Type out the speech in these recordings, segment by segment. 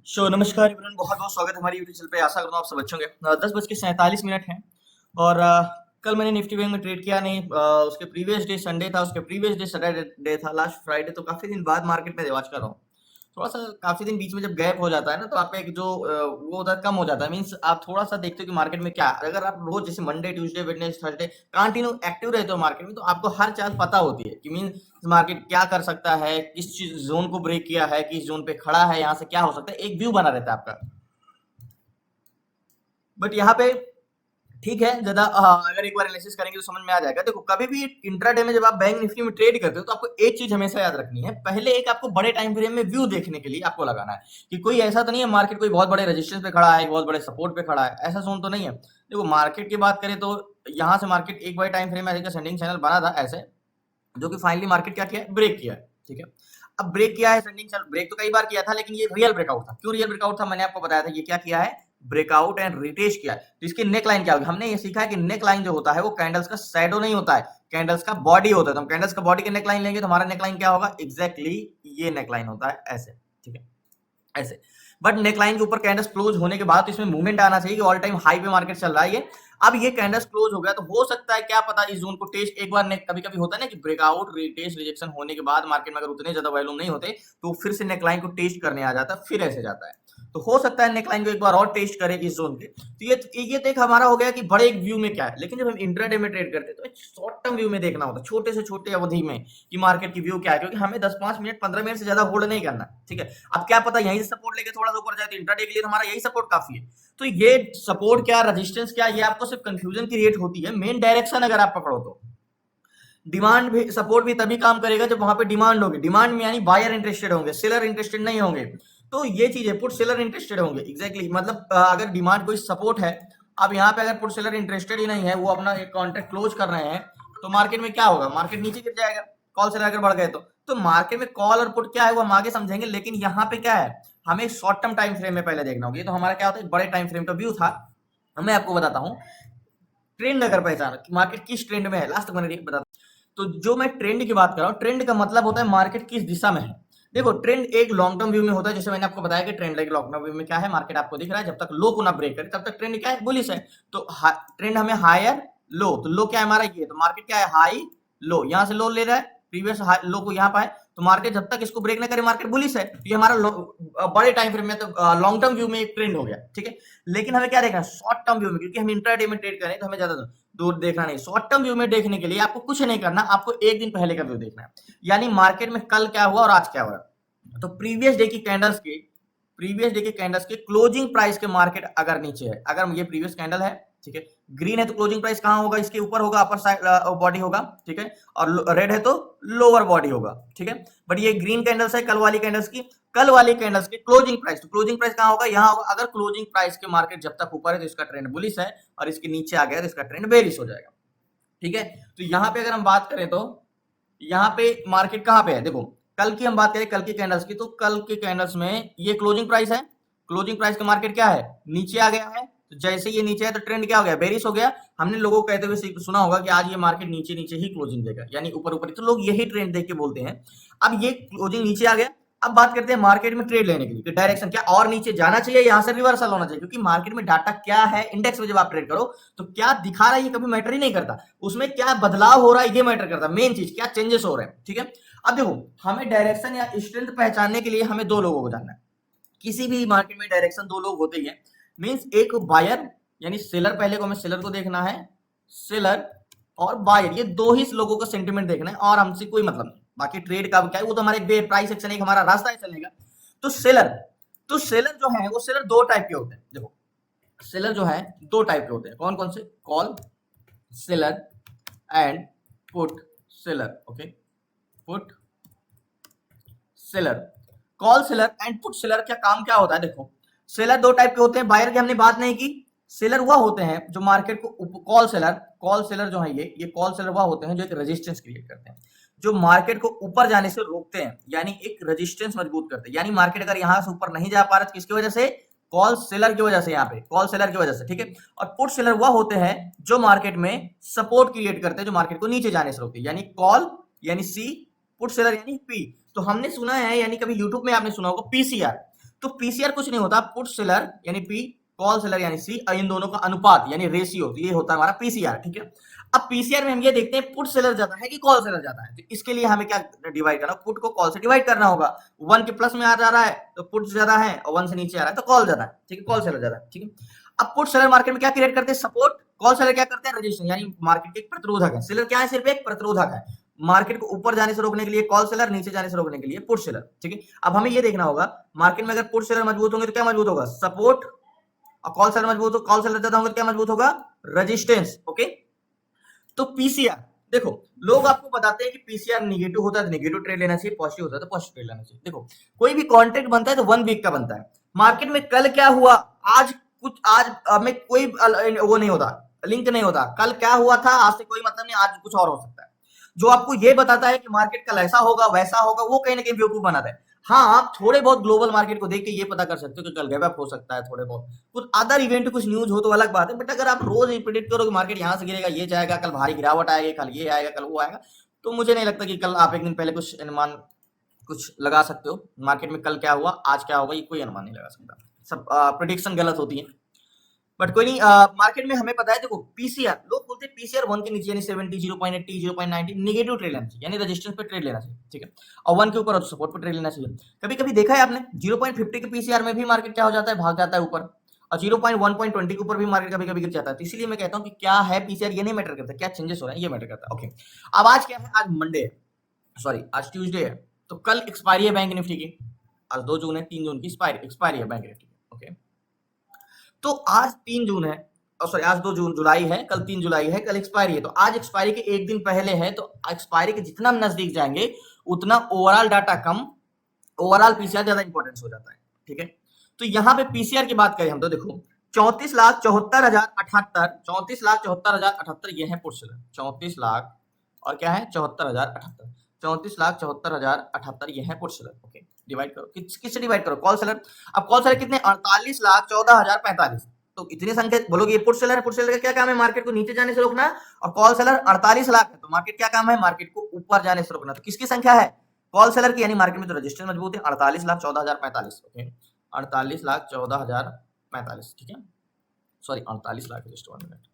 नमस्कार एवरीवन, बहुत बहुत स्वागत है हमारी यूट्यूब चैनल पे। आशा करता हूँ आप सब अच्छे होंगे। 10:47 हैं और कल मैंने निफ्टी बैंक में ट्रेड किया नहीं। उसके प्रीवियस डे संडे था, उसके प्रीवियस डे सैटरडे डे था, लास्ट फ्राइडे। तो काफी दिन बाद मार्केट में रिवाज कर रहा हूँ। थोड़ा सा काफी दिन बीच में जब गैप हो जाता है ना, तो आपका एक जो वो होता है कम हो जाता है। मीन्स आप थोड़ा सा देखते हो कि मार्केट में क्या है। अगर आप रोज जैसे Monday Tuesday Wednesday Thursday continue active रहते हो मार्केट में, तो आपको हर चाल पता होती है कि मीन मार्केट क्या कर सकता है, किस चीज जोन को ब्रेक किया है, किस जोन पे खड़ा है, यहाँ से क्या हो सकता है, एक व्यू बना रहता है आपका। बट यहाँ पे ठीक है, ज्यादा अगर एक बार एनालिसिस करेंगे तो समझ में आ जाएगा। देखो, कभी भी इंट्राडे में जब आप बैंक निफ्टी में ट्रेड करते हो, तो आपको एक चीज हमेशा याद रखनी है। पहले एक आपको बड़े टाइम फ्रेम में व्यू देखने के लिए आपको लगाना है कि कोई ऐसा तो नहीं है मार्केट कोई बहुत बड़े रेजिस्टेंस पे खड़ा है, बहुत बड़े सपोर्ट पे खड़ा है, ऐसा जोन तो नहीं है। देखो, मार्केट की बात करें तो यहाँ से मार्केट एक बड़े टाइम फ्रेम में सेंडिंग चैनल बना था ऐसे, जो कि फाइनली मार्केट क्या किया है, ब्रेक किया है। ठीक है, अब ब्रेक किया है, सेंडिंग चैनल ब्रेक तो कई बार किया था, लेकिन ये रियल ब्रेकआउट था। क्यों रियल ब्रेकआउट था, मैंने आपको बताया था। ये क्या किया है, ब्रेकआउट एंड रिटेस्ट किया है। तो इसकी नेक लाइन क्या होगी, हमने ये सीखा है कि नेक लाइन जो होता है वो कैंडल्स का शैडो नहीं होता है, कैंडल्स का बॉडी होता है। तो हम कैंडल्स का बॉडी की नेक लाइन लेंगे तो हमारा नेक लाइन क्या होगा, एग्जैक्टली ये नेक लाइन होता है ऐसे। ठीक है, ऐसे। बट नेकलाइन के ऊपर कैंडल्स क्लोज होने के बाद तो इसमें मूवमेंट आना चाहिए कि ऑल टाइम हाई पे मार्केट चल रहा है ये। अब ये कैंडल्स क्लोज हो गया तो हो सकता है, क्या पता, इस जोन को टेस्ट एक बार कभी कभी होता है ना कि ब्रेकआउट रिटेस्ट रिजेक्शन होने के बाद मार्केट में अगर उतने ज्यादा वॉल्यूम नहीं होते तो फिर से नेकलाइन को टेस्ट करने आ जाता है, फिर ऐसे जाता है। तो हो सकता है नेकलाइन को एक बार और टेस्ट करे इस जोन के। तो ये तो एक हमारा हो गया कि बड़े एक व्यू में क्या है। लेकिन जब हम इंट्राडे में ट्रेड करते हैं तो एक शॉर्ट टर्म व्यू में देखना होता है, छोटे से छोटे अवधि में कि मार्केट की व्यू क्या है, क्योंकि हमें 10-5 मिनट 15 मिनट से ज्यादा होल्ड नहीं करना। ठीक है, अब क्या पता यहीं से सपोर्ट लेके थोड़ा सा ऊपर जाए, तो इंट्राडे के लिए तो हमारा यही सपोर्ट काफी है। तो ये सपोर्ट क्या, रेजिस्टेंस क्या, ये आपको सिर्फ कंफ्यूजन क्रिएट होती है। मेन डायरेक्शन अगर आप पकड़ो तो डिमांड भी, सपोर्ट भी तभी काम करेगा जब वहां पे डिमांड होगी। डिमांड में यानी बायर इंटरेस्टेड होंगे, सेलर इंटरेस्टेड नहीं होंगे। तो ये चीज है, पुट सेलर इंटरेस्टेड होंगे एग्जैक्टली। मतलब अगर डिमांड कोई सपोर्ट है, अब यहाँ पे अगर पुट सेलर इंटरेस्टेड ही नहीं है, वो अपना एक कॉन्ट्रैक्ट क्लोज कर रहे हैं, तो मार्केट में क्या होगा, मार्केट नीचे गिर जाएगा। कॉल सेलर अगर बढ़ गए तो मार्केट में कॉल और पुट क्या है वो हम आगे समझेंगे। लेकिन यहाँ पे क्या है, हमें शॉर्ट टर्म टाइम फ्रेम में पहले देखना होगा। ये तो हमारा क्या होता है, बड़े टाइम फ्रेम का व्यू था। मैं आपको बताता हूँ ट्रेंड अगर पहचाना कि मार्केट किस ट्रेंड में है, लास्ट तक मैंने बताता। तो जो मैं ट्रेंड की बात कर रहा हूँ, ट्रेंड का मतलब होता है मार्केट किस दिशा में है। देखो, ट्रेंड एक लॉन्ग टर्म व्यू में होता है, जैसे मैंने आपको बताया कि ट्रेंड एक लॉन्ग टर्म व्यू में क्या है, मार्केट आपको दिख रहा है, जब तक लो को ना ब्रेक करे तब तक ट्रेंड क्या है, बुलिश है। तो ट्रेंड हमें हायर लो, तो लो क्या है हमारा ये, तो मार्केट क्या है, हाई लो, यहाँ से लो ले रहा है, प्रीवियस लो को यहाँ पाए, तो मार्केट जब तक इसको ब्रेक ना करे मार्केट बुलिश है। तो ये हमारा बड़े टाइम फ्रेम में, तो लॉन्ग टर्म व्यू में एक ट्रेंड हो गया। ठीक है, लेकिन हमें क्या देखना है, शॉर्ट टर्म व्यू में, क्योंकि हम इंट्राडे में ट्रेड करें तो हमें ज्यादा दूर देखना नहीं। शॉर्ट टर्म व्यू में देखने के लिए आपको कुछ नहीं करना, आपको एक दिन पहले का व्यू देखना है, यानी मार्केट में कल क्या हुआ और आज क्या हुआ। तो प्रीवियस डे की कैंडल्स के क्लोजिंग प्राइस के मार्केट अगर नीचे है, अगर ये प्रीवियस कैंडल है, ठीक है, ग्रीन है तो क्लोजिंग प्राइस कहां होगा, इसके ऊपर होगा, अपर साइड बॉडी होगा। ठीक है, और रेड है तो लोअर बॉडी होगा। ठीक है, बट ये ग्रीन कैंडल्स है कल वाली कैंडल्स की, कल वाली कैंडल्स के क्लोजिंग प्राइस, तो क्लोजिंग प्राइस कहां होगा, यहां होगा। अगर क्लोजिंग प्राइस के मार्केट जब तक ऊपर है तो इसका ट्रेंड बुलिश है, और इसके नीचे आ गया तो इसका ट्रेंड बेरिश हो जाएगा। ठीक है, तो यहां पे अगर हम बात करें तो यहाँ पे मार्केट कहां पे है, देखो कल की हम बात करें, कल की कैंडल्स की, तो कल के कैंडल्स में ये क्लोजिंग प्राइस है, क्लोजिंग प्राइस का मार्केट क्या है, नीचे आ गया है। तो जैसे ये नीचे है तो ट्रेंड क्या हो गया, बेरिश हो गया। हमने लोगों को कहते हुए सुना होगा कि आज ये मार्केट नीचे नीचे ही क्लोजिंग देगा, यानी ऊपर ऊपर, तो लोग यही ट्रेंड देख के बोलते हैं। अब ये क्लोजिंग नीचे आ गया। अब बात करते हैं मार्केट में ट्रेड लेने के लिए, डायरेक्शन क्या, और नीचे जाना चाहिए, यहां से रिवर्सल होना चाहिए, क्योंकि मार्केट में डाटा क्या है, इंडेक्स में जब आप ट्रेड करो तो क्या दिखा रहा है ये कभी मैटर ही नहीं करता, उसमें क्या बदलाव हो रहा है ये मैटर करता है, मेन चीज क्या चेंजेस हो रहे हैं। ठीक है, अब देखो, हमें डायरेक्शन या स्ट्रेंथ पहचानने के लिए हमें दो लोगों को जानना है। किसी भी मार्केट में डायरेक्शन दो लोग होते ही है। मींस एक बायर यानी सेलर, पहले को हमें सेलर को देखना है, सेलर और बायर, ये दो ही लोगों का सेंटिमेंट देखना है, और हमसे कोई मतलब नहीं। बाकी ट्रेड का क्या है वो तो हमारे प्राइस एक्शन एक हमारा रास्ता है चलने का। तो सेलर जो है वो सेलर दो टाइप के होते हैं। देखो, सेलर जो है दो टाइप के होते हैं, कौन कौन से, call seller and put seller. Okay, put seller, call seller and put seller, क्या काम क्या होता है, देखो सेलर दो टाइप के होते हैं, बायर की हमने बात नहीं की। सेलर वह होते हैं जो मार्केट को, कॉल सेलर जो है ये कॉल सेलर वह होते हैं जो एक रेजिस्टेंस क्रिएट करते हैं, जो मार्केट को ऊपर जाने से रोकते हैं, यानी एक रेजिस्टेंस मजबूत करते हैं। यानी मार्केट अगर यहां से ऊपर नहीं जा पा रहा तो किसकी वजह से, कॉल सेलर की वजह से, यहाँ पे कॉल सेलर की वजह से। ठीक है, और पुट सेलर वह होते हैं जो मार्केट में सपोर्ट क्रिएट करते हैं, जो मार्केट को नीचे जाने से रोकते हैं, यानी कॉल यानी सी, पुट सेलर यानी पी। तो हमने सुना है, यानी कभी यूट्यूब में आपने सुना होगा पीसीआर। तो पीसीआर कुछ नहीं होता, पुट सेलर यानी पी, कॉल सेलर यानी सी, इन दोनों का अनुपात यानी रेशियो, तो ये होता है हमारा पीसीआर। ठीक है, अब पीसीआर में हम ये देखते हैं पुट सेलर ज्यादा है कि कॉल सेलर ज्यादा है, तो इसके लिए हमें क्या डिवाइड करना, पुट को कॉल से डिवाइड करना होगा। 1 के प्लस में आ जा रहा है तो पुट ज्यादा है, और 1 से नीचे आ रहा है तो कॉल ज्यादा है। ठीक है, कॉल सेलर ज्यादा है। ठीक है, अब पुट सेलर मार्केट में क्या क्रिएट करते हैं, सपोर्ट, कॉल सेलर क्या करते हैं, रेजिस्टेंस, यानी मार्केट के एक प्रतिरोधक है। सेलर क्या है, सिर्फ एक प्रतिरोधक है, मार्केट को ऊपर जाने से रोकने के लिए कॉल सेलर, नीचे जाने से रोकने के लिए पुट सेलर। ठीक है, अब हमें ये देखना होगा मार्केट में अगर पुट सेलर मजबूत होंगे तो क्या मजबूत होगा, सपोर्ट, और कॉल सेलर मजबूत हो, कॉल सेलर ज्यादा होंगे तो क्या मजबूत होगा, रेजिस्टेंस। ओके, तो पीसीआर देखो, लोग आपको बताते हैं कि पीसीआर नेगेटिव होता है तो नेगेटिव ट्रेड लेना चाहिए, पॉजिटिव होता है तो पॉजिटिव ट्रेड लेना चाहिए। देखो, कोई भी कॉन्ट्रैक्ट बनता है तो 1 वीक का बनता है। मार्केट में कल क्या हुआ, आज कुछ, आज में कोई वो नहीं होता, लिंक नहीं होता, कल क्या हुआ था आज से कोई मतलब नहीं, आज कुछ और हो सकता है। जो आपको ये बताता है कि मार्केट कल ऐसा होगा वैसा होगा, वो कहीं ना कहीं बेवकूफ बनाता है। हाँ, आप थोड़े बहुत ग्लोबल मार्केट को देख के ये पता कर सकते हो कि कल गैप हो सकता है, थोड़े बहुत कुछ अदर इवेंट कुछ न्यूज हो तो अलग बात है, बट अगर आप रोज प्रिडिक्ट करो कि मार्केट यहाँ से गिरेगा, ये जाएगा, कल भारी गिरावट आएगी, कल ये आएगा, कल वो आएगा, तो मुझे नहीं लगता कि कल आप एक दिन पहले कुछ अनुमान कुछ लगा सकते हो। मार्केट में कल क्या हुआ, आज क्या होगा, ये कोई अनुमान नहीं लगा सकता, सब प्रिडिक्शन गलत होती है। बट कोई नहीं, मार्केट में हमें पता है, देखो पीसीआर, लोग बोलते हैं पीसीआर 1 के नीचे यानी 70, 0.80, 0.90 नेगेटिव ट्रेड लेना चाहिए, यानी रेजिस्टेंस पे ट्रेड लेना चाहिए। ठीक है, और 1 के ऊपर तो सपोर्ट पे ट्रेड लेना चाहिए। कभी कभी देखा है आपने 0.50 के पीसीआर में भी मार्केट क्या हो जाता है, भाग जाता है ऊपर, और 0.1.20 के ऊपर भी मार्केट कभी कभी गिर जाता है। तो इसीलिए मैं कहता हूँ कि क्या है पीसीआर, ये नहीं मैटर करता, क्या चेंजेस हो रहे हैं ये मैटर करता है। ओके, अब आज क्या है, आज मंडे है, सॉरी आज ट्यूजडे है, तो कल एक्सपायरी है बैंक निफ्टी की, आज 2 जून है, 3 जून की एक्सपायरी है बैंक निफ्टी की। ओके, तो आज 3 जून है, सॉरी आज 2 जून जुलाई है, कल 3 जुलाई है, कल एक्सपायरी है, तो आज एक्सपायरी के एक दिन पहले है, तो एक्सपायरी के जितना हम नजदीक जाएंगे उतना ओवरऑल डाटा कम, ओवरऑल पीसीआर ज्यादा इंपॉर्टेंस हो जाता है। ठीक है, तो यहाँ पे पीसीआर की बात करें हम तो देखो 34,74,078, 34,74,078 ये है पुट सेलर, 34 लाख और क्या है 74,078, 34,74,078 ये है पुट सेलर। ओके, डिवाइड करो, किससे डिवाइड करो, कॉल सेलर। अब कॉल सेलर कितने, 48,14,045, तो इतनी संख्या बोलोगे ये पुट सेलर है, पुट सेलर का क्या काम है, मार्केट को नीचे जाने से रोकना, और कॉल सेलर 48 लाख है, तो मार्केट क्या काम है, मार्केट को ऊपर जाने से रोकना। तो किसकी संख्या है, कॉल सेलर की, यानी मार्केट में तो रजिस्टर मजबूत है, 48,14,045। ओके, 48,14,045, ठीक है, सॉरी 48 लाख, जस्ट 1 मिनट,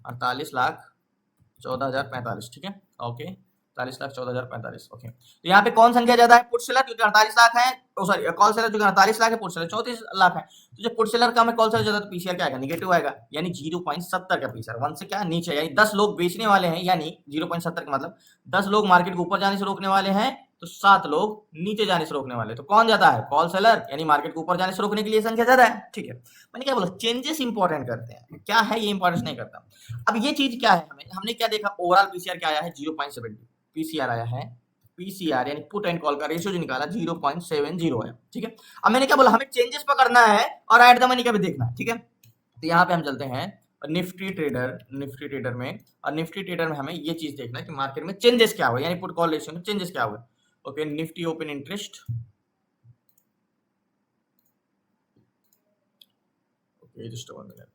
48,14,045, ठीक है। ओके, 48,14,045। ओके, तो यहाँ पे कौन संख्या ज्यादा है, पुट सेलर क्योंकि 48 लाख है, सॉरी कॉल सेलर जो 48 लाख है, पुट सेलर 34 लाख है। तो जब पुट सेलर कम है, कॉल सेलर ज्यादा, तो पीसीआर क्या आएगा, निगेटिव आएगा, यानी 0.70 का पीसीआर, 1 से क्या नीचे, यानी 10 लोग बेचने वाले हैं, यानी 0.70 का मतलब 10 लोग मार्केट को ऊपर जाने से रोकने वाले हैं, तो 7 लोग नीचे जाने से रोकने वाले, तो कौन ज्यादा है, कॉल सेलर, यानी मार्केट को ऊपर जाने से रोकने के लिए संख्या ज्यादा है। ठीक है, मैंने क्या बोला, चेंजेस इंपॉर्टेंट करते हैं, क्या है ये इंपॉर्टेंस नहीं करता। अब ये चीज क्या है, हमने क्या देखा, ओवरऑल पीसीआर क्या आया है 0.70, पीसीआर आया है, पीसीआर यानी पुट एंड कॉल का रेशियो जो निकाला 0.70 है। ठीक है, अब मैंने क्या बोला, हमें चेंजेस पकड़ना है और एट द मनी का भी देखना है। ठीक है, तो यहाँ पे हम चलते हैं निफ्टी ट्रेडर में, और निफ्टी ट्रेडर में हमें ये चीज देखना है कि मार्केट में चेंजेस क्या हुए, यानी पुट कॉल रेशियो में चेंजेस क्या हुए। Okay, Nifty open interest, okay just 1 minute,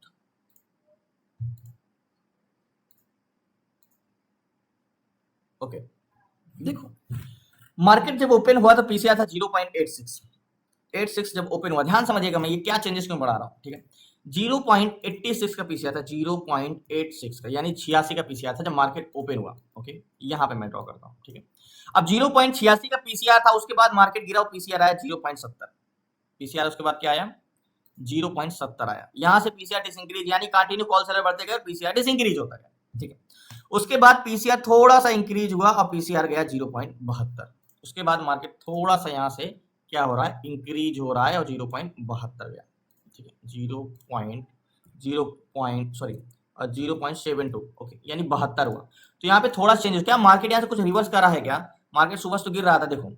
okay देखो, मार्केट जब ओपन हुआ तो पीसीआर था 0.86 जब ओपन हुआ, ध्यान समझिएगा मैं ये क्या चेंजेस क्यों बढ़ा रहा हूं। ठीक है, 0.86 का पीसीआर था, 0.86 का, यानी 86 का पीसीआर था जब मार्केट ओपन हुआ। ओके, यहां पे मैं ड्रॉ करता हूं। ठीक है, अब 0.86 का पीसीआर था, उसके बाद मार्केट गिरा, पीसीआर आया 0.70, पीसीआर उसके बाद क्या आया 0.70 आया, यहां से पीसीआर डिसइंक्रीज, यानी कंटिन्यू कॉल सेलर बढ़ते गए, पीसीआर डिसइंक्रीज होता गया। ठीक है, उसके बाद पीसीआर थोड़ा सा इंक्रीज हुआ और पीसीआर गया 0.72, उसके बाद मार्केट थोड़ा सा यहां से क्या हो रहा है, इंक्रीज हो रहा है और 0.72 गया। ठीक है, 0.72, ओके, यानी 72 हुआ। तो यहाँ पे थोड़ा चेंज हो, क्या मार्केट यहाँ से कुछ रिवर्स कर रहा है क्या, मार्केट सुबह तो गिर रहा था, देखो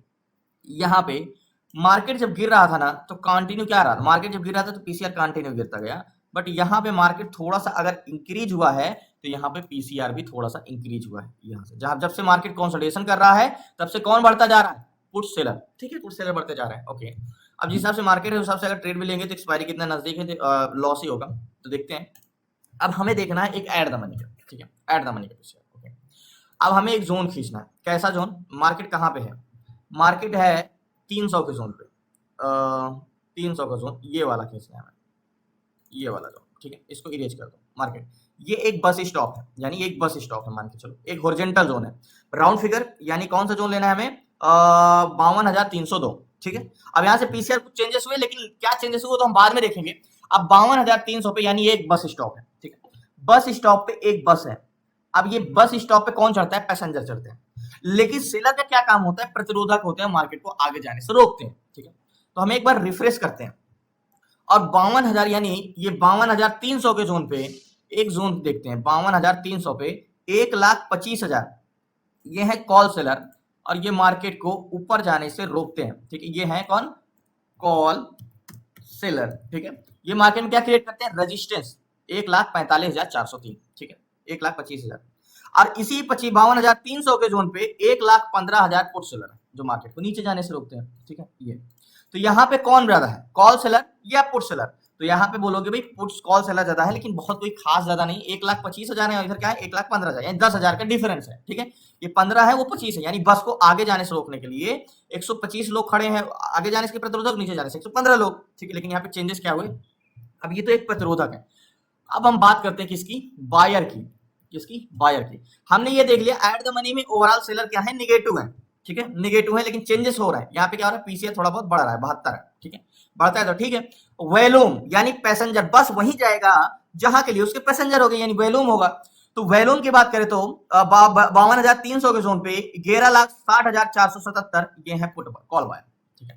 यहाँ पे मार्केट जब गिर रहा था ना तो कंटिन्यू क्या रहा था, मार्केट जब गिर रहा था तो पीसीआर कंटिन्यू गिरता गया, बट यहाँ पे मार्केट थोड़ा सा अगर इंक्रीज हुआ है तो यहाँ पे पीसीआर भी थोड़ा सा इंक्रीज हुआ है, यहाँ से जब से मार्केट कंसोलिडेशन कर रहा है तब से कौन बढ़ता जा रहा है, पुट सेलर। ठीक है, पुट सेलर बढ़ते जा रहा है। ओके, अब जिस हिसाब से मार्केट है उस हिसाब से अगर ट्रेड भी लेंगे तो एक्सपायरी कितना नजदीक है, तो लॉस ही होगा। तो देखते हैं, अब हमें देखना है एक एड द मनी का। ठीक है, एड द मनी का पीसीआर। ओके, अब हमें एक जोन खींचना है, कैसा जोन, मार्केट कहाँ पे है, मार्केट है 300 के जोन पे, 300 का जोन ये वाला खींचना है, ये वाला जोन, ठीक है, इसको इरेज कर दो। मार्केट ये एक बस स्टॉप है, यानी एक बस स्टॉप है मान के चलो, एक हॉरिजॉन्टल जोन है, राउंड फिगर, यानी कौन सा जोन लेना है हमें, 52,302, ठीक है। अब यहाँ से पीसीआर कुछ चेंजेस हुए, लेकिन क्या चेंजेस हुए तो हम बाद में देखेंगे। अब 52,300 पे यानी एक बस स्टॉप है, ठीक है, बस स्टॉप पे एक बस है। अब ये बस स्टॉप पे कौन चढ़ता है, पैसेंजर चढ़ते हैं, लेकिन सेलर का क्या काम होता है, प्रतिरोधक होते हैं, मार्केट को आगे जाने से रोकते हैं, ठीक है। तो हम एक बार रिफ्रेश करते हैं और 52,000 यानी ये 52,300 के जोन पे एक जोन देखते हैं, 52,300 पे 1,25,000 ये है कॉल सेलर, और ये मार्केट को ऊपर जाने से रोकते हैं, ठीक है। ये है कौन, कॉल सेलर, ठीक है। ये मार्केट में क्या क्रिएट करते हैं, रेजिस्टेंस 1,45,403, ठीक है, 1,25,000। और इसी 52,300 के जोन पे 1,15,000 पुट सेलर है जो मार्केट को नीचे जाने से रोकते हैं, ठीक है। ये तो यहाँ पे कौन ज्यादा है, कॉल सेलर या पुट सेलर, तो यहाँ पे बोलोगे भाई पुट्स कॉल सेलर ज्यादा है, लेकिन बहुत कोई खास ज्यादा नहीं, 1,25,000 है, इधर क्या है 1,15,000, यानी 10,000 का डिफरेंस है, ठीक है। ये 15 है, वो 25 है, यानी बस को आगे जाने से रोकने के लिए 125 लोग खड़े हैं आगे जाने से प्रतिरोधक, नीचे जाने से 115 लोग, ठीक है। लेकिन यहाँ पे चेंजेस क्या हुए, अब ये तो एक प्रतिरोधक है, अब हम बात करते हैं किसकी, बायर की, किसकी, बायर की। हमने ये देख लिया एट द मनी में ओवरऑल सेलर क्या है, निगेटिव है, ठीक है, निगेटिव है, लेकिन चेंजेस हो रहा है। यहाँ पे क्या हो रहा है, पीसीआर थोड़ा बहुत बढ़ रहा है, 72 है, ठीक है, बढ़ता है तो ठीक है। वैल्यूम यानी पैसेंजर, बस वही जाएगा जहां के लिए उसके पैसेंजर हो गए, यानी वैल्यूम होगा। तो वैल्यूम की बात करें तो 52,300 के जोन पे 11,60,477 ये है पुट कॉल बायर, ठीक है।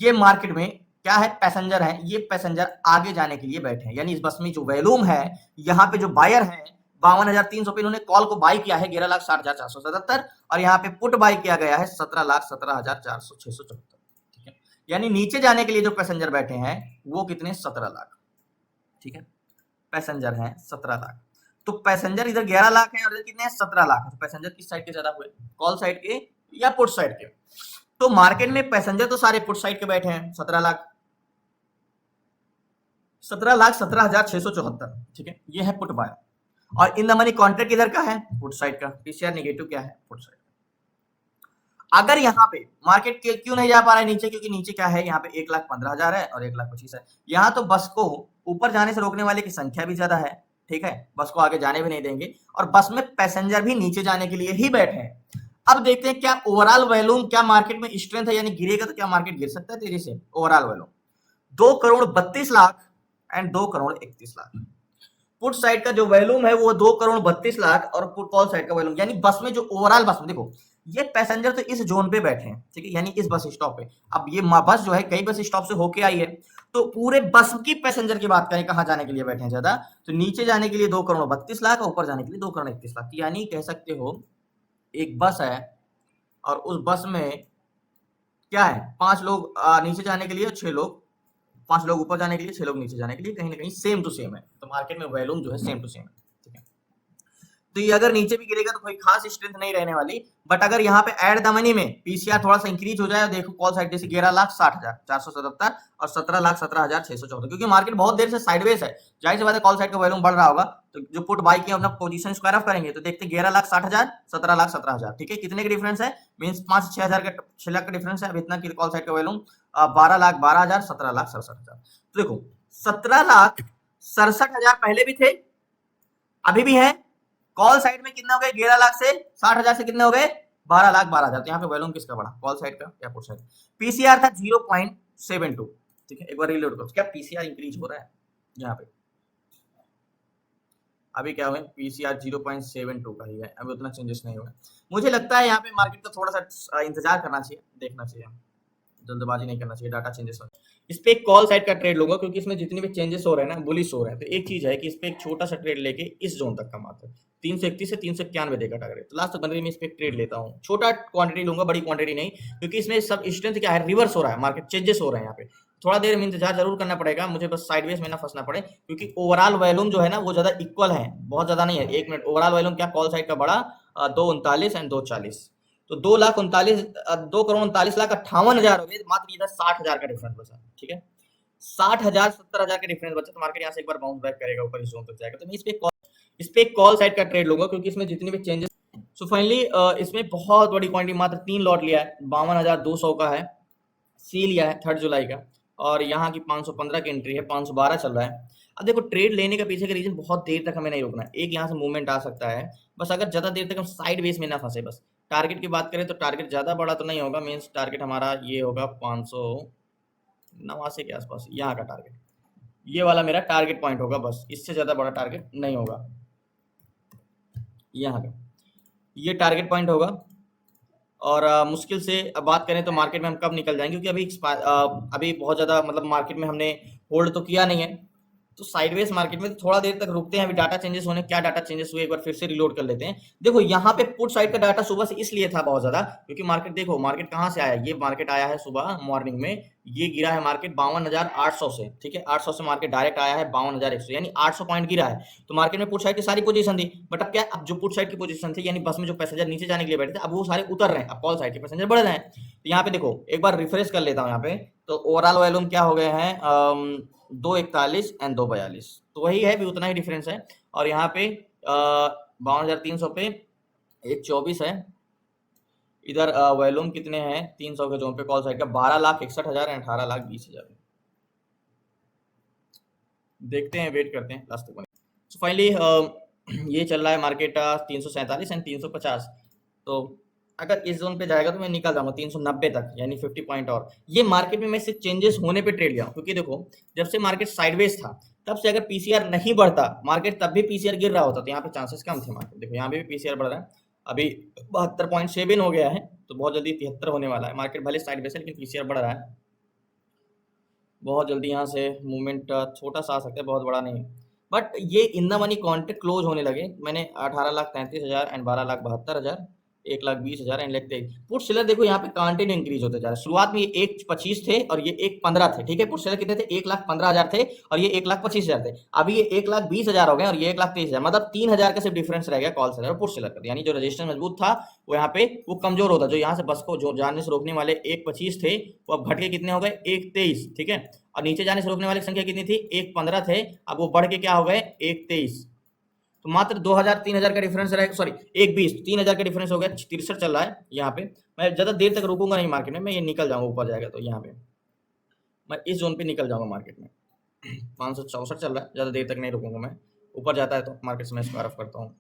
ये मार्केट में क्या है, पैसेंजर है, ये पैसेंजर आगे जाने के लिए बैठे हैं, यानी इस बस में जो वैल्यूम है, यहाँ पे जो बायर है 52,300 पे इन्होंने कॉल को बाई किया है 11,60,477, और यहाँ पे पुट बाई किया गया है 17,17,674, ठीक है। यानी नीचे जाने के लिए जो पैसेंजर बैठे हैं वो कितने, 17 लाख, ठीक है, पैसेंजर हैं 17 लाख। तो पैसेंजर इधर 11 लाख है और इधर कितने हैं, 17 लाख। तो पैसेंजर किस साइड के ज्यादा हुए, कॉल साइड के या पुट साइड के। तो मार्केट में पैसेंजर तो सारे पुट साइड के बैठे हैं, 17 लाख, 17,17,674, ठीक है, ये है पुट बाय। और इन द मनी कॉन्ट्रैक्ट इधर का है, पुट साइड का, पीसीआर नेगेटिव क्या है, पुट साइड। अगर यहाँ पे मार्केट क्यों नहीं जा पा रहा है नीचे, क्योंकि नीचे क्या है, यहाँ पे 1,15,000 है और 1,25,000 है। यहाँ तो बस को ऊपर जाने से रोकने वाले की संख्या भी ज्यादा है, ठीक है, बस को आगे जाने भी नहीं देंगे, और बस में पैसेंजर भी नीचे जाने के लिए ही बैठे हैं। अब देखते हैं क्या ओवरऑल वैल्यूम, क्या मार्केट में स्ट्रेंथ है, यानी गिरेगा तो क्या मार्केट गिर सकता है तेजी से। Overall volume 2,32,00,000 and 2,31,00,000। Put side का जो वैल्यूम है वो 2,32,00,000 और पुट कॉल साइड का वैल्यूम, यानी बस में जो ओवरऑल बस में देखो ये पैसेंजर तो इस जोन पे बैठे हैं, ठीक है, यानी इस बस स्टॉप पे। अब ये बस जो है कई बस स्टॉप से होके आई है, तो पूरे बस की पैसेंजर की बात करें कहां जाने के लिए बैठे हैं ज्यादा, तो नीचे जाने के लिए 2,32,00,000 और ऊपर जाने के लिए 2,31,00,000। यानी कह सकते हो एक बस है और उस बस में क्या है, 5 लोग नीचे जाने के लिए, 6 लोग, 5 लोग ऊपर जाने के लिए, 6 लोग नीचे जाने के लिए, कहीं ना कहीं सेम टू सेम है। तो मार्केट में वैल्यूम जो है सेम टू सेम है, ठीक है। तो ये अगर नीचे भी गिरेगा तो कोई खास स्ट्रेंथ नहीं रहने वाली, बट अगर यहाँ पे एड द मनी में पीसीआर थोड़ा सा इंक्रीज हो जाए, देखो कॉल साइड जैसे 11,60,477 और 17,17,614, क्योंकि मार्केट बहुत देर से साइडवेज है, जाहिर सी बात है कॉल साइड का वॉल्यूम बढ़ रहा होगा, तो जो पुट बाई की अपना पोजीशन स्क्वायर ऑफ करेंगे तो देखते 11,60,000 17,17,000, ठीक है, कितने का डिफरेंस है, मीन 5-6 का 6 लाख का डिफरेंस है। अब इतना कॉल साइड का वॉल्यूम 12,12,000 17,67,000। तो देखो 17,67,000 पहले भी थे, अभी भी है। कॉल साइड में कितने हो गए, 11 लाख से 60,000 से कितने हो गए, 12 लाख 12,000। तो यहाँ पे वॉल्यूम किसका बढ़ा, कॉल साइड का या पुट साइड। पीसीआर था 0.72, ठीक है, एक बार रीलोड करो, क्या पीसीआर इंक्रीज हो रहा है यहाँ पे, अभी क्या हुआ, पीसीआर 0.72 का ही है, अभी उतना चेंजेस नहीं हुआ। मुझे लगता है यहाँ पे मार्केट को थोड़ा सा इंतजार करना चाहिए, देखना चाहिए, जल्दबाजी नहीं करना चाहिए, डाटा चेंजेस हो। इस पे एक कॉल साइड का ट्रेड लूंगा, क्योंकि इसमें जितने भी चेंजेस हो रहे हैं ना बुलिश हो रहे हैं। तो एक चीज है कि इस पे एक छोटा सा ट्रेड लेके इस जोन तक का मात्र 331 से 391 देगा टारगेट, तो लास्ट 15 में इस पे एक ट्रेड लेता हूँ। छोटा क्वांटिटी लूंगा, बड़ी क्वांटिटी नहीं, क्योंकि इसमें सब स्ट्रेंथ क्या है, रिवर्स हो रहा है, मार्केट चेंजेस हो रहे हैं यहाँ पे। थोड़ा देर में इंतजार जरूर करना पड़ेगा मुझे, बस साइडवेज में ना फंसना पड़े, क्योंकि ओवरऑल वॉल्यूम जो है ना वो ज्यादा इक्वल है, बहुत ज्यादा नहीं है। 1 मिनट, ओवरऑल वॉल्यूम क्या कॉल साइड का बड़ा 239 एंड 240, तो 2,39,58,58,000 हो गए, मात्र इधर 60,000 का डिफरेंस बचा, ठीक है, 60,000 70,000 का डिफरेंस बचा। तो मार्केट यहाँ से एक बार बाउंस बैक करेगा, ऊपर इस जोन तक जाएगा। तो मैं इस पे कॉल साइड का ट्रेड लूंगा, क्योंकि इसमें जितने भी चेंजेस। सो फाइनली इसमें बहुत बड़ी क्वांटिटी, मात्र 3 लॉट लिया है, 52,200 का है, सी लिया है 3 जुलाई का, और यहाँ की 515 की एंट्री है, 512 चल रहा है। अब देखो ट्रेड लेने का पीछे का रीजन बहुत देर तक हमें नहीं रुकना है, एक यहाँ से मूवमेंट आ सकता है, बस अगर ज्यादा देर तक हम साइड वेज में ना फंसे बस। टारगेट की बात करें तो टारगेट ज्यादा बड़ा तो नहीं होगा, मीन्स टारगेट हमारा ये होगा 589 के आसपास, यहाँ का टारगेट, ये वाला मेरा टारगेट पॉइंट होगा, बस इससे ज्यादा बड़ा टारगेट नहीं होगा। यहाँ का ये टारगेट पॉइंट होगा। और मुश्किल से अब बात करें तो मार्केट में हम कब निकल जाएंगे, क्योंकि अभी बहुत ज़्यादा मतलब मार्केट में हमने होल्ड तो किया नहीं है, तो साइडवेज मार्केट में थोड़ा देर तक रुकते हैं। अभी डाटा चेंजेस होने, क्या डाटा चेंजेस हुए एक बार फिर से रिलोड कर लेते हैं। देखो यहाँ पे पुट साइड का डाटा सुबह से इसलिए था बहुत ज्यादा, क्योंकि मार्केट देखो मार्केट कहाँ से आया, ये मार्केट आया है सुबह मॉर्निंग में, ये गिरा है मार्केट 52,800 से, ठीक है 800 से मार्केट डायरेक्ट आया है 52,100, यानी 800 पॉइंट गिरा है। तो मार्केट में पुट साइड की सारी पोजीशन थी, बट अब क्या, अब जो पुट साइड की पोजीशन थी यानी बस में जो पैसेंजर नीचे जाने के लिए बैठे थे, अब वो सारे उतर रहे हैं, अब कॉल साइड के पैसेंजर बढ़ रहे हैं। तो यहाँ पे देखो एक बार रिफ्रेश कर लेता हूँ यहाँ पे, तो ओवरऑल वॉल्यूम क्या हो गए हैं 241 एंड 242, तो वही है भी, उतना ही डिफरेंस है। और यहाँ पे 52,300 पे 124 है, इधर वॉल्यूम कितने हैं 300 के जोन पे कॉल साइड का 12,61,000 एंड 18,20,000। देखते हैं, वेट करते हैं लास्ट तक। तो फाइनली ये चल रहा है मार्केट 347 एंड 350, तो अगर इस जोन पे जाएगा तो मैं निकल जाऊंगा 390 तक, यानी 50 पॉइंट। और ये मार्केट में मैं सिर्फ चेंजेस होने पे ट्रेड लिया हूं, क्योंकि देखो जब से मार्केट साइडवेज था तब से अगर पीसीआर नहीं बढ़ता मार्केट, तब भी पीसीआर गिर रहा होता, तो यहाँ पे चांसेस कम थे मार्केट। देखो यहाँ पे भी पीसीआर बढ़ रहा है, अभी 72.7 हो गया है, तो बहुत जल्दी 73 होने वाला है। मार्केट भले साइडवेज है लेकिन पीसीआर बढ़ रहा है, बहुत जल्दी यहाँ से मूवमेंट छोटा सा आ सकता है, बहुत बड़ा नहीं। बट ये in the money contract close होने लगे, मैंने 18,33,000 एंड 12,72,000, 1,20,000 एंड लगते ही पुट सेलर देखो यहाँ पे कंटिन्यू इंक्रीज होते जा रहे हैं। शुरुआत में ये 1,25 थे और ये 1,15 थे, ठीक है। पुट सेलर कितने थे, 1,15,000 थे और ये 1,25,000 थे। अभी ये 1,20,000 हो गए और ये 1,23,000, मतलब 3,000 का सिर्फ डिफरेंस रह गया कॉल सेलर और पुट सेलर का। यानी जो रजिस्टेंस मजबूत था वो यहाँ पे वो कमजोर होता, जो यहाँ से बस को जो जाने से रोकने वाले 1,25 थे वो अब घट के कितने हो गए 1,23, ठीक है। और नीचे जाने से रोकने वाली संख्या कितनी थी 1,15 थे, अब वो बढ़ के क्या हो गए 1,23, तो मात्र 2,000-3,000 का डिफरेंस रहेगा, सॉरी 1,20 3,000 का डिफरेंस हो गया। 63 चल रहा है यहाँ पे। मैं ज्यादा देर तक रुकूंगा नहीं मार्केट में, मैं ये निकल जाऊंगा ऊपर जाएगा तो यहाँ पे मैं इस जोन पे निकल जाऊंगा मार्केट में। 564 चल रहा है, ज्यादा देर तक नहीं रुकूंगा मैं, ऊपर जाता है तो मार्केट से मैं स्क्वायर ऑफ करता हूँ।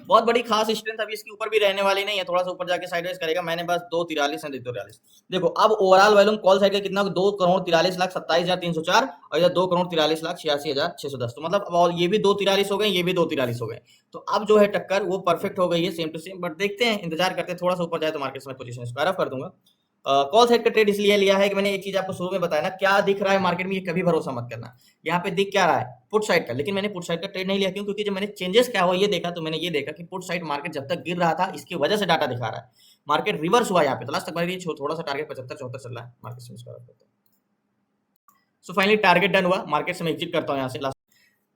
बहुत बड़ी खास स्ट्रेंथ अभी इसके ऊपर भी रहने वाली नहीं है, थोड़ा सा ऊपर जाके साइडवेज करेगा। मैंने बस 2,43 है 2,43। देखो अब ओवरऑल वॉल्यूम कॉल साइड का कितना, 2,43,27,304 और इधर 2,43,86,610, तो मतलब अब ये भी 2,43 हो गए, ये भी 2,43 हो गए। तो अब जो है टक्कर वो परफेक्ट हो गई है, सेम टू सेम। बट देखते हैं, इंतजार करते हैं, थोड़ा सा ऊपर जाए तो मार्केट से मैं पोजीशन स्क्वायर ऑफ कर दूंगा। कॉल साइड का ट्रेड इसलिए लिया है कि मैंने एक चीज आपको शुरू में बताया ना, क्या दिख रहा है मार्केट में ये कभी भरोसा मत करना। यहाँ पे दिख क्या रहा है पुट साइड का, लेकिन मैंने पुट साइड का ट्रेड नहीं लिया, क्यों, क्योंकि जब मैंने चेंजेस क्या हुआ ये देखा तो मैंने ये देखा कि पुट साइड मार्केट जब तक गिर रहा था इसकी वजह से डाटा दिखा रहा है, मार्केट रिवर्स हुआ यहाँ पे, तो लास्ट तक मेरे थोड़ा सा टारगेट 75-74 चल रहा है, मार्केट से स्क्वायर ऑफ करता हूं। सो फाइनली टारगेट डन हुआ, मार्केट से मैं एग्जिट करता हूँ यहाँ से।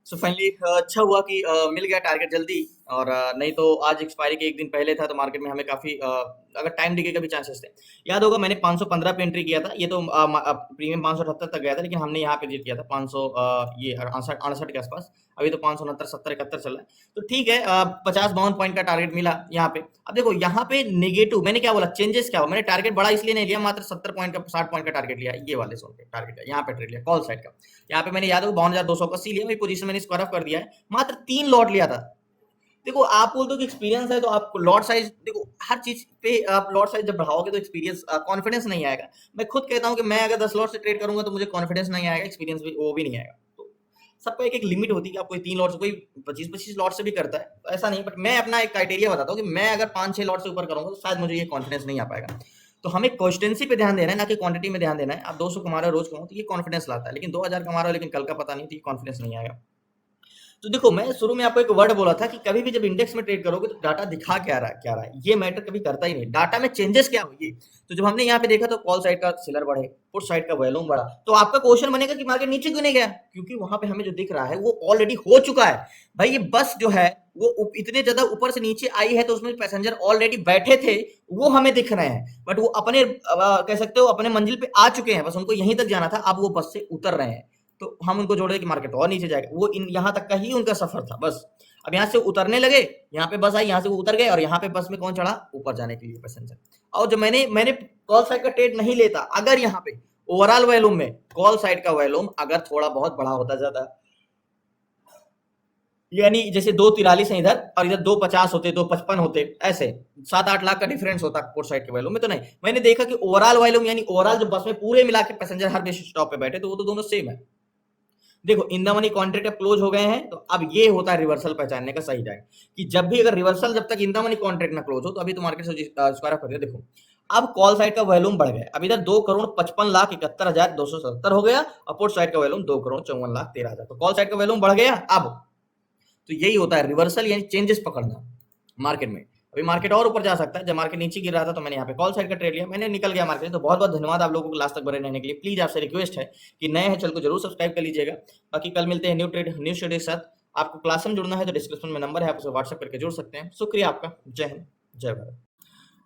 सो फाइनली अच्छा हुआ कि मिल गया टारगेट जल्दी, और नहीं तो आज एक्सपायरी के एक दिन पहले था तो मार्केट में हमें काफी अगर टाइम दिखे का भी चांसेस थे। याद होगा मैंने 515 पे एंट्री किया था, ये तो प्रीमियम 578 तक गया था, लेकिन हमने यहाँ पे एग्जिट किया था 500 ये 68 के आसपास। अभी तो 569 70 71 चल रहा है, तो ठीक है 50-52 पॉइंट का टारगेट मिला यहाँ पे। अब देखो यहाँ पे नेगेटिव, मैंने क्या बोला चेंजेस क्या हुआ, मैंने टारगेट बड़ा इसलिए नहीं लिया, मात्र 70 पॉइंट का 60 पॉइंट का टारगेट लिया, ये वाले जोन पे टारगेट लिया, यहाँ पे ट्रेड लिया कॉल साइड का। यहाँ पे मैंने याद हो 52,280 लिया, मेरी पोजीशन मैंने स्क्वायर ऑफ कर दिया है, मात्र 3 लॉट लिया था। देखो आप बोल दो कि एक्सपीरियंस है तो आपको लॉट साइज, देखो हर चीज पे आप लॉट साइज जब बढ़ाओगे तो एक्सपीरियंस कॉन्फिडेंस नहीं आएगा। मैं खुद कहता हूं कि मैं अगर 10 लॉट से ट्रेड करूंगा तो मुझे कॉन्फिडेंस नहीं आएगा, एक्सपीरियंस भी वो भी नहीं आएगा। तो सबका एक एक लिमिट होती है कि आप कोई 3 लॉट से, कोई 25-25 लॉट से भी करता है, तो ऐसा नहीं। बट मैं अपना एक क्राइटेरिया बताता हूँ कि मैं अगर 5-6 लॉट से ऊपर करूंगा तो शायद मुझे ये कॉन्फिडेंस नहीं आ पाएगा। तो हमें कंसिस्टेंसी पे ध्यान देना है, ना कि क्वांटिटी में ध्यान देना है। आप 200 कमा रहे हो रोज कमाओ तो ये कॉन्फिडेंस लाता है, लेकिन 2,000 कमा रहे हो लेकिन कल का पता नहीं, तो ये कॉन्फिडेंस नहीं आएगा। तो देखो मैं शुरू में आपको एक वर्ड बोला था कि कभी भी जब इंडेक्स में ट्रेड करोगे तो डाटा दिखा क्या रहा है ये मैटर कभी करता ही नहीं, डाटा में चेंजेस क्या हुई। तो जब हमने यहाँ पे देखा तो कॉल साइड का सेलर बढ़े, पुट साइड का वॉल्यूम बढ़ा, तो आपका क्वेश्चन बनेगा कि मार्केट नीचे क्यों नहीं गया, क्योंकि वहां पे हमें जो दिख रहा है वो ऑलरेडी हो चुका है भाई। ये बस जो है वो इतने ज्यादा ऊपर से नीचे आई है तो उसमें पैसेंजर ऑलरेडी बैठे थे, वो हमें दिख रहे हैं, बट वो अपने कह सकते हो अपने मंजिल पे आ चुके हैं, बस उनको यहीं तक जाना था, अब वो बस से उतर रहे हैं। तो हम उनको जोड़ रहे कि मार्केट और नीचे जाएगा, वो यहाँ तक का ही उनका सफर था बस। अब यहाँ से उतरने लगे, यहाँ पे बस आई, यहाँ से वो उतर गए और यहाँ पे बस में कौन चढ़ा, ऊपर जाने के लिए पैसेंजर। और जो मैंने कॉल साइड का ट्रेड नहीं लेता, अगर यहाँ पे ओवरऑल वॉल्यूम में कॉल साइड का वॉल्यूम अगर थोड़ा बहुत बड़ा होता जाता, यानी जैसे 243 है इधर और इधर 250 होते, 255 होते, ऐसे 7-8 लाख का डिफरेंस होता पोर्ट साइड के वॉल्यूम में, तो नहीं। मैंने देखा कि ओवरऑल वॉल्यूम यानी ओवरऑल जो बस में पूरे मिला के पैसेंजर हर बस स्टॉप पे बैठे तो वो तो दोनों सेम है। देखो इन द मनी कॉन्ट्रैक्ट अब क्लोज हो गए हैं, तो अब ये होता है रिवर्सल पहचानने का सही टाइम कि जब भी अगर रिवर्सल, जब तक इन द मनी कॉन्ट्रैक्ट ना क्लोज हो तो अभी तो मार्केट से स्क्वायर ऑफ कर दिया। देखो अब कॉल साइड का वॉल्यूम बढ़ गया, अब इधर 2,55,71,270 हो गया और पोर्ट साइड का वॉल्यूम 2,54,13,000, तो कॉल साइड का वॉल्यूम बढ़ गया। अब तो यही होता है रिवर्सल यानी चेंजेस पकड़ना मार्केट में। अभी मार्केट और ऊपर जा सकता है, जब मार्केट नीचे गिर रहा था तो मैंने यहाँ पे कॉल साइड का ट्रेड लिया, मैंने निकल गया मार्केट। तो बहुत बहुत धन्यवाद आप लोगों को लास्ट तक बने रहने के लिए। प्लीज आपसे रिक्वेस्ट है कि नए हैं चैनल को जरूर सब्सक्राइब कर लीजिएगा। बाकी कल मिलते हैं न्यू ट्रेड न्यू शेड्यूल के साथ। आपको क्लास में जुड़ना है तो डिस्क्रिप्शन में नंबर है, आप उसे व्हाट्सएप करके जुड़ सकते हैं। शुक्रिया आपका। जय हिंद जय भारत।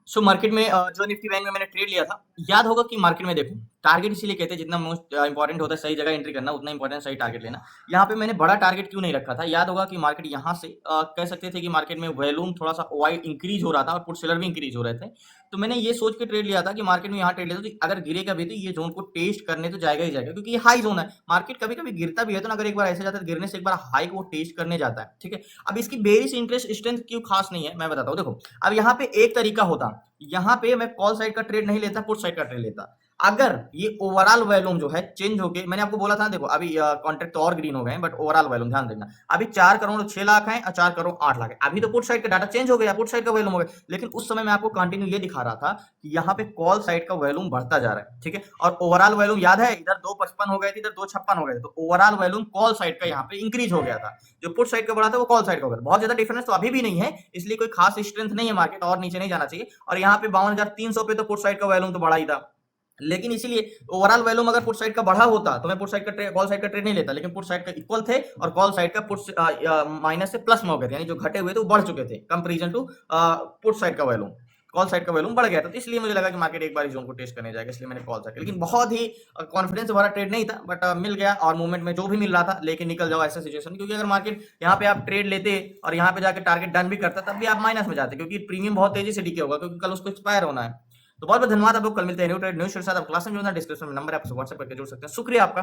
सो मार्केट में जो निफ्टी बैंक में मैंने ट्रेड लिया था, याद होगा कि मार्केट में देखो टारगेट इसीलिए कहते हैं जितना मोस्ट इंपॉर्टेंट होता है सही जगह एंट्री करना, उतना इंपॉर्टेंट सही टारगेट लेना। यहाँ पे मैंने बड़ा टारगेट क्यों नहीं रखा था, याद होगा कि मार्केट यहाँ से कह सकते थे कि मार्केट में वॉल्यूम थोड़ा सा वाइड इंक्रीज हो रहा था और पुट सेलर भी इंक्रीज हो रहे थे, तो मैंने ये सोच के ट्रेड लिया था कि मार्केट में यहाँ ट्रेड लेता तो अगर गिरेगा भी तो ये जोन को टेस्ट करने तो जाएगा ही जाएगा, क्योंकि ये हाई जोन है। मार्केट कभी कभी गिरता भी है तो ना, अगर एक बार ऐसे जाता है गिरने से एक बार हाई को टेस्ट करने जाता है, ठीक है। अब इसकी बेरिश इंटरेस्ट स्ट्रेंथ क्यों खास नहीं है मैं बताता हूँ। देखो अब यहाँ पे एक तरीका होता, यहाँ पे मैं कॉल साइड का ट्रेड नहीं लेता, पुट साइड का ट्रेड लेता। अगर ये ओवरऑल वॉल्यूम जो है चेंज होके, मैंने आपको बोला था देखो अभी कॉन्ट्रैक्ट तो और ग्रीन हो गए बट ओवरऑल वॉल्यूम ध्यान देना, अभी 4,06,00,000 है और 4,08,00,000 है। अभी तो पुट साइड का डाटा चेंज हो गया, पुट साइड का वॉल्यूम हो गया, लेकिन उस समय मैं आपको कंटिन्यू ये दिखा रहा था कि यहाँ पे कॉल साइड का वॉल्यूम बढ़ता जा रहा है, ठीक है। और ओवरऑल वॉल्यूम याद है इधर 255 हो गए थे, इधर 256 हो गए थे, तो ओवरऑल वॉल्यूम कॉल साइड का यहाँ पे इंक्रीज हो गया था। जो पुट साइड का बढ़ा था वो कॉल साइड का हो गया। बहुत ज्यादा डिफरेंस तो अभी भी नहीं है, इसलिए कोई खास स्ट्रेंथ नहीं है, मार्केट और नीचे नहीं जाना चाहिए। और यहाँ पे 52,300 पे तो पुट साइड का वॉल्यूम तो बढ़ा ही था, लेकिन इसीलिए ओवरऑल वॉल्यूम अगर पुट साइड का बढ़ा होता तो मैं पुट साइड का ट्रेड कॉल साइड का ट्रेड नहीं लेता, लेकिन पुट साइड का इक्वल थे और कॉल साइड का पुट माइनस से प्लस में हो गए थे, यानी जो घटे हुए थे वो बढ़ चुके थे कंपैरिजन टू पुट साइड का वॉल्यूम। कॉल साइड का वॉल्यूम बढ़ गया था, तो इसलिए मुझे लगा कि मार्केट एक बार जोन को टेस्ट करने जाएगा, इसलिए मैंने कॉल साइड, लेकिन बहुत ही कॉन्फिडेंस भरा ट्रेड नहीं था, बट मिल गया और मूवमेंट में जो भी मिल रहा था लेके निकल जाओ ऐसा सिचुएशन। क्योंकि अगर मार्केट यहाँ पे आप ट्रेड लेते और यहाँ पे जाकर टारगेट डन भी करता तब भी आप माइनस में जाते, क्योंकि प्रीमियम बहुत तेजी से डीके होगा, क्योंकि कल उसको एक्सपायर होना है। तो बहुत बहुत धन्यवाद आप लोग, कल मिलते हैं न्यू ट्रेड न्यू शेयर साथ। आप क्लास में जो है डिस्क्रिप्शन में नंबर है, आप व्हाट्सएप करके जुड़ सकते हैं। शुक्रिया आपका।